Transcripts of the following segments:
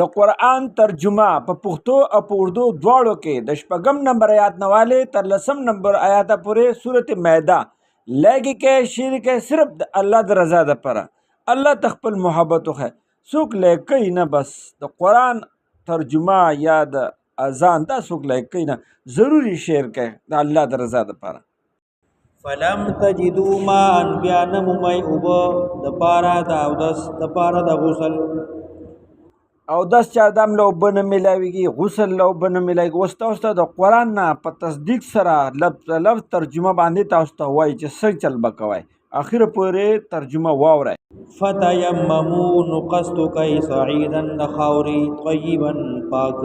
د قرآن ترجمه په پښتو او په اردو دواړو کې د 6 نمبر آیات نواله تر 10 نمبر آیات پورې سورت مائده لګي کې شیر کې صرف د الله د رضا لپاره الله تخپل محبت خو څوک لیکي نه بس د قرآن ترجمه یا د اذان دا څوک لیکي نه ضروری شیر کې د الله د رضا لپاره فلم تجدوا ماء بیا نمومی اوبه د پاره د اودس د پاره د غسل او دس چې ادم له اوبه نه میلاویږي غسل له اوبه نه میلاویږي اوس تاسو ته د قرآن نه په تصدیق سره لفظ ترجمه باندې تاسو ته وایي چې څه چل به کوئ اخر پورې ترجمه واورئ فتیممو نو قصد کوي صعیدا د خاورې طیبا پاک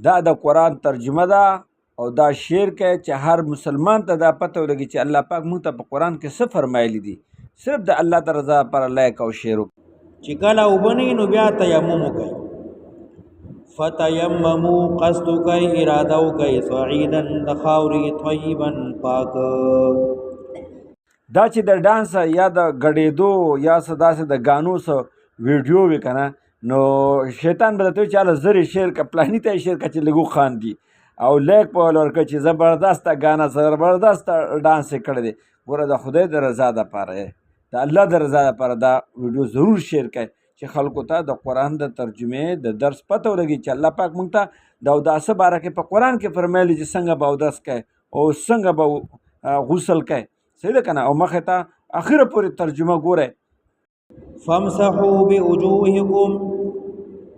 دا د قرآن ترجمه ده او دا شعر کې چې هر مسلمان ته دا پته ولګي چې الله پاک موږ ته په قرآن کې څه فرمایلی دي صرف د الله د رضا پر لایق او شعر چې کله وبني نو بیا تیمم کوي فتیممو قصد کوي اراده کوي صعیدا د خاورې طیبا پاک دا چې د ډانس یا د غړېدو یا څه داسې د ګانو څه ویډیو وي که نه نو شیطان به درته وایي چې هله زر یې شعر که پلاني ته یې شعر که چې لږ وخاندي او لیک په ول ورکړه چې زبردسته ګانا زبردسته ډانس یې کړی دی ګوره د خدای د رضا دپاره د الله د رضا دپاره دا ویډیو ضرور شیر کړئ چې خلکو ته د قرآن د ترجمې د درس پته ولګي چې الله پاک موږ ته د اوداسه باره کې په قرآن کې فرمایلی چې څنګه به اودس کوئ او څنګه به غسل کوئ صحیح ده که نه او مخې ته اخره پورې ترجمه ګورئ فامسحوا بوجوهکم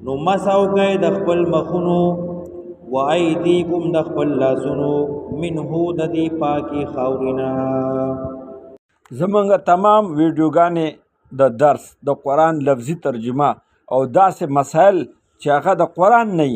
نو مسحو کوئ د خپل مخونو و ایدیکم د خپل لاسونو منه د دې پاکي خاورینا زمونږ تمام ویډیوګانې د درس د قرآن لفظي ترجمه او داسې مسایل چې هغه د قرآن نه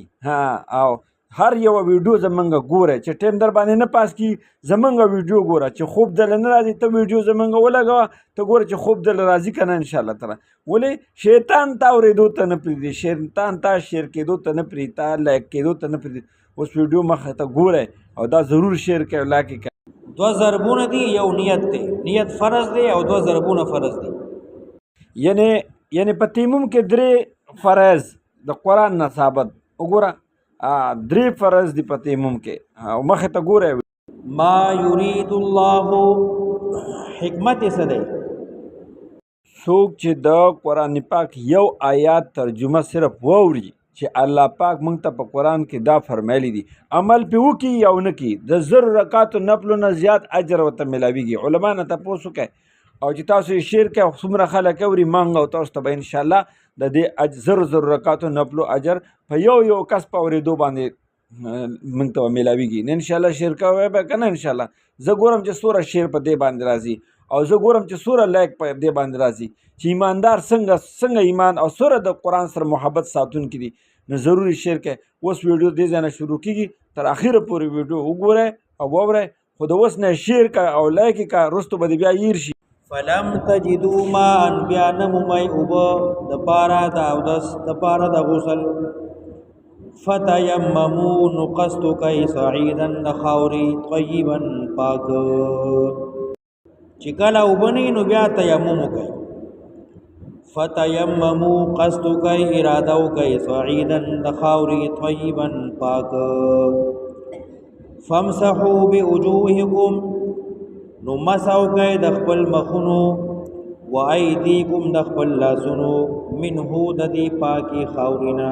او هر یو ویډیو زمونږ ګوره چې ټیم در باندې نه پاس کی زمونږ ویډیو ګوره چې خوب دل نه راځي ته ویډیو زمونږ ولګوه ته ګوره چې خوب دل راځي که نه انشاءالله تعالی ولې شیطان تا اورېدو ته نه پرېږدي شیطان تا شیر کېدو ته نه پرېږدي تا لایک کېدو ته نه پرېږدي اوس ویډیو مخې ته ګوره او دا ضرور شیر کوي او لایک یې دو ضربونه دي یو نیت دی نیت فرض دی او دو ضربونه فرض دي یعنی په تیمم کې درې فرض د قرآن نه ثابت وګوره درې فرض دي په تیمم کې او مخې ته ګوره ما یرید الله حکمت څه دی څوک چې د قرآن پاک یو آیات ترجمه صرف واوري چې الله پاک موږ ته په قرآن کې دا فرمایلی دي عمل پې وکړي یا ونه کړي د 1000 رکعاتو نفلو نه زیات اجر ورته میلاویږي علما نه تپوس وکړئ او چې تاسو یې شیر کړئ څومره خلک اوري مانګ او تاسو ته به انشاءالله د دې 1000 رکعاتو نفلو اجر په یو کس په اورېدو باندې موږ ته به میلاویږي نه انشاءالله شیر کوی به که نه انشاءالله زه ګورم چې څومره شیر په دې باندې راځي او زه ګورم چې څومره لایک په دې باندې راځي چې ایماندار څنګه ایمان او څومره د قرآن سره محبت ساتونکي دي نو ضروري شیر کړئ اوس ویډیو دې ځای نه شروع کېږي تر اخره پورې ویډیو وګورئ او واورئ خو د اوس نه شیر کړه او لایک یې کړه وروستو به دې بیا هیر شي فلم تجدوا ماء بیا نمومی اوبه د پاره د اودس د پاره د غسل فتیممو نو قصد کوي صعیدا د خاورې طیبا پاک چې کله وبني نو بیا تیمم کوي فتیممو قصد کوي اراده کوي صعیدا د خاورې طیبا پاک فامسحوا بوجوهکم نو مسحو کوي د خپل مخونو و ایدیکم د خپل لاسونو منه د دې پاکي خاورینا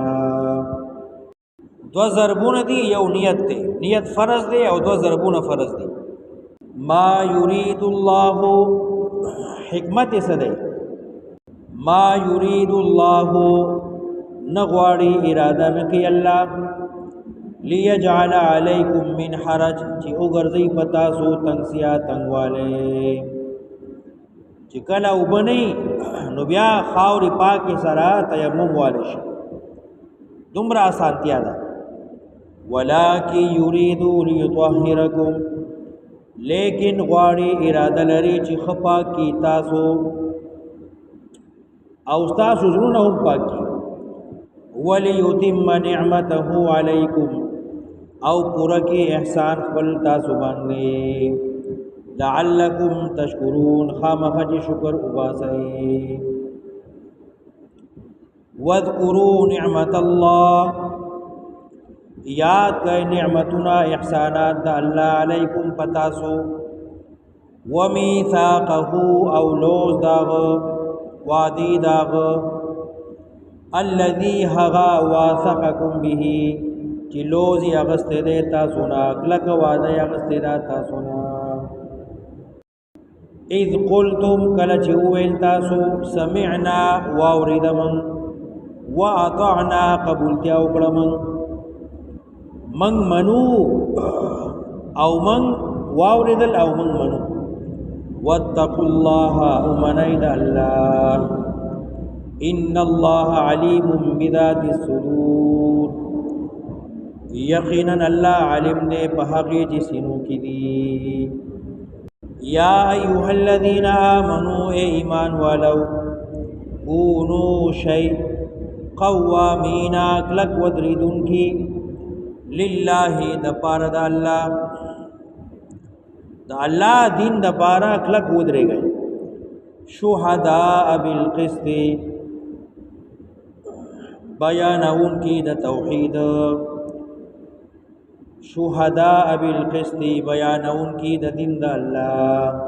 دو ضربونه دي یو نیت دی نیت فرض دی او دو ضربونه فرض دي ما یرید الله حکمت څه دی ما یرید الله نغواړي اراده مکي الله لیجعل علیکم من حرج چې وګرځي پتا سو تنگسیا تنگواله چې کله وبني نو بیا خاوري پاکي سره تیمم والے شي دومره آسانتیا ده ولکن یرید لیطهرکم لیکن غواړي اراده لري چې خپا کی تاسو او تاسو زړونه هم پاکي وليتم نعمته علیکم او پورا کې احسان خپل تاسو باندې لعلکم تشکرون خامخ چې شکر وباسئ واذکروا نعمت الله یاد کئ نعمتنا احسانات د الله علیکم پتاسو ومیثاقه او لوز داغ وعدی داغ الذي هغا واثقكم به چې لوزی اغسطه دے تاسونا کلک وعده اغسطه دا تاسونا اذ قلتم کلچ اویل تاسو سمعنا واوردمن واطعنا قبولتیا اکڑمن من منو او من واوردل او من منو واتقوا الله امنید الله ان الله علیم بذات الصدور یقینا اللہ علم دے پہاقی جسنو کی دی یا ایوہ الذین آمنوا اے ایمان والو کونو شیء قوامین اکلک ودردن کی للہ دپار دا اللہ دین دپارا اکلک ودرے گئے شہداء بالقسط بیانون کی دا توحید شہداء بالقسط بیانون کی دا دین دا اللہ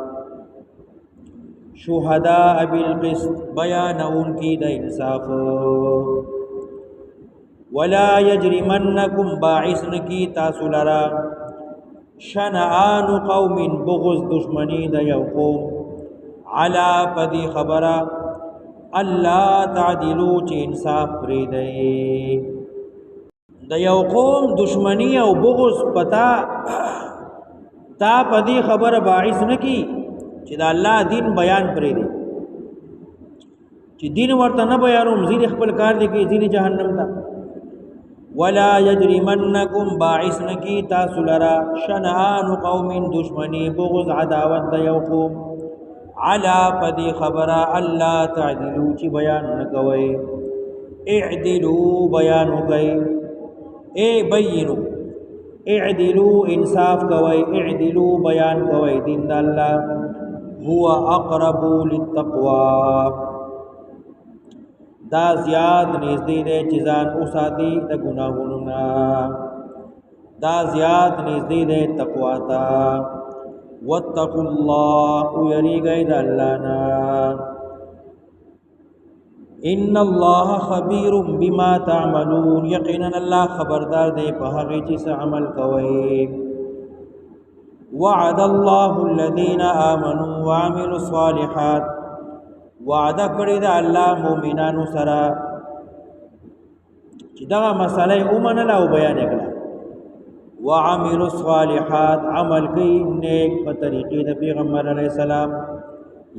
شہداء بالقسط بیانون کی دا انصاف ولا یجرمنکم باعثن کی تاسو لرا شنعان قوم بغض دشمنی دا یو قوم علا پدی خبرہ اللہ تعدلو چی انصاف پریدئی دا یو قوم دشمنی او بغض پتا تا پدی خبر باعث نکی چی دا اللہ دین بیان پریدئی چی دین ورطا نبیانوم زید اخبر کار دے کی زید جہنم تا ولا یجرمنکم باعث نکی تاسو لرا شنعان قوم دشمنی بغض عداوت دا یو قوم علا پدی خبرہ اللہ تعدلو چی بیان نکوئی اعدلو بیانو گئی اے بینو اعدلو انصاف کوئی اعدلو بیان کوئی دین دا اللہ هو اقرب للتقوی دا زیاد نزدی دے چیزان اساتی دا گناہوننا دا زیاد نزدی دے تقواتا واتقوا اللہ یری گئی دا اللہ نا ان اللہ خبیر بما تعملون یقینا اللہ خبردار دے پہاگی چیز عمل کوئی وعد اللہ الذین آمنوا وعملوا الصالحات وعدہ کری دا اللہ مومنانو سرا چی دا مسئلہ اومن اللہ بیان اکلا وعملوا الصالحات عمل کی نیک بطریقی دا پیغمبر علیہ السلام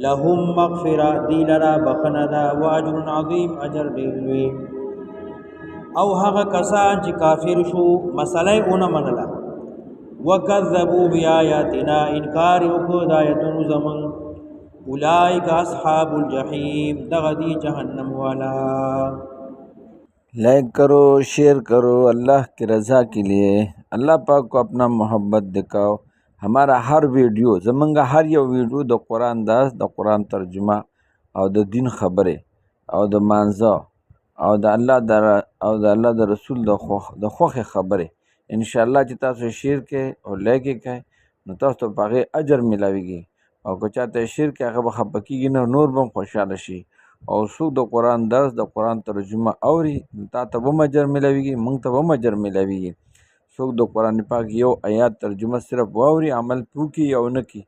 لهم مغفرہ دی لرا بخندا واجر عظیم اجر دیلوی او حق کسان چی کافر شو مسئلہ اونا منلا وکذبوا بیایاتنا انکار اکد آیتون زمن اولئک اصحاب الجحیم دغدی جہنم والا لائک کرو شیئر کرو اللہ کی رضا کے لیے اللہ پاک کو اپنا محبت دکھاؤ ہمارا ہر ویڈیو زمنگا ہر یو ویڈیو د قرآن درس د قرآن ترجمه او د دین خبره او د مانزه او د الله د رسول د خوخه خبره ان شاء الله چې تاسو شیر کې او لایک کې نو تاسو په هغه اجر ملاويږي او که چاته شیر کې هغه خپکیږي نور به خوشاله شي او څوک د قرآن درس د قرآن ترجمه اوري تاسو به اجر ملاويږي مونږ ته به اجر ملاويږي څوک د قرآن پاک یو آیات ترجمه صرف واوري عمل پوکي او نکي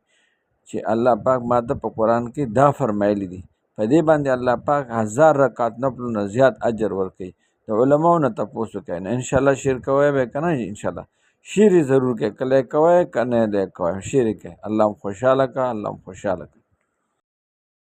چې الله پاک ماته په قرآن کې دا فرمایلی دي په دې باندې الله پاک 1000 رکعات نفل نه زیات اجر ورکوي د علماو نه تاسو کوي ان شاء الله شیر کوي به کنه ان شاء الله شیر ضرور کې کله کوي کنه دې کوي شیر کې الله خوشاله کا الله خوشاله کا